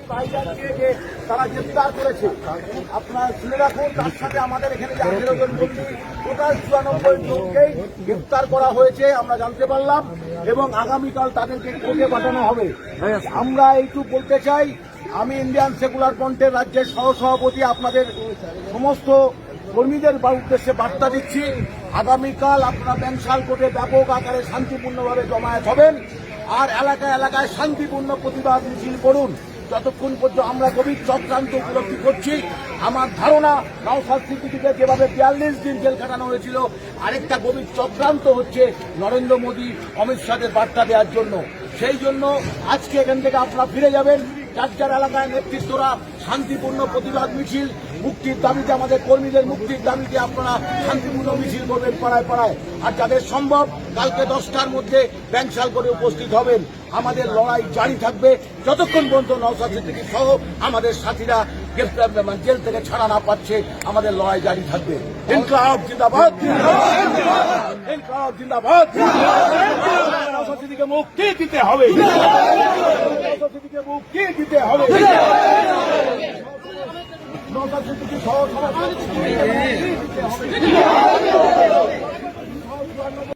পাইজার দিয়ে যে তারা গ্রেফতার করেছে, আপনারা শুনে রাখুন, তার সাথে আমাদের এখানে যে 18 জন বন্দী, টোটাল 94 জনকেই গ্রেফতার করা হয়েছে আমরা জানতে পারলাম, এবং আগামীকাল তাদেরকে কোর্টে পাঠানো হবে। আমরা এইটুকু বলতে চাই, আমি ইন্ডিয়ান সেকুলার ফ্রন্টের রাজ্যের সহসভাপতি আপনাদের সমস্ত কর্মীদের উদ্দেশ্যে বার্তা দিচ্ছি, আগামীকাল আপনারা ব্যাংশাল কোর্টে ব্যাপক আকারে শান্তিপূর্ণভাবে জমায়েত হবেন, আর এলাকায় এলাকায় শান্তিপূর্ণ প্রতিবাদ মিছিল করুন, যতক্ষণ পর্যন্ত আমরা গভীর চক্রান্ত উপলব্ধি করছি। আমার ধারণা নওশাদ সিদ্দিকীকে যেভাবে 42 দিন জেল খাটানো হয়েছিল, আরেকটা গভীর চক্রান্ত হচ্ছে নরেন্দ্র মোদী অমিত শাহের বার্তা দেওয়ার জন্য। সেই জন্য আজকে এখান থেকে আপনারা ফিরে যাবেন, যার যার এলাকায় নেতৃত্বরা শান্তিপূর্ণ প্রতিবাদ মিছিল, মুক্তির দাবিতে, আমাদের কর্মীদের মুক্তির দাবিতে আপনারা শান্তিপূর্ণ মিছিল করবেন পাড়ায় পাড়ায়। আর যাদের সম্ভব কালকে 10টার মধ্যে ব্যাংশাল করে উপস্থিত হবেন। আমাদের লড়াই জারি থাকবে যতক্ষণ পর্যন্ত নওশাদ সিদ্দিকী সহ আমাদের সাথীরা জেল থেকে ছাড়া না পাচ্ছে, আমাদের লড়াই জারি থাকবে। ইনকলাব জিন্দাবাদ, ইনকলাব জিন্দাবাদ। নওশাদ সিদ্দিকীকে মুক্তি দিতে হবে, নওশাদ সিদ্দিকীকে মুক্তি দিতে হবে। নওশাদ সিদ্দিকী সহ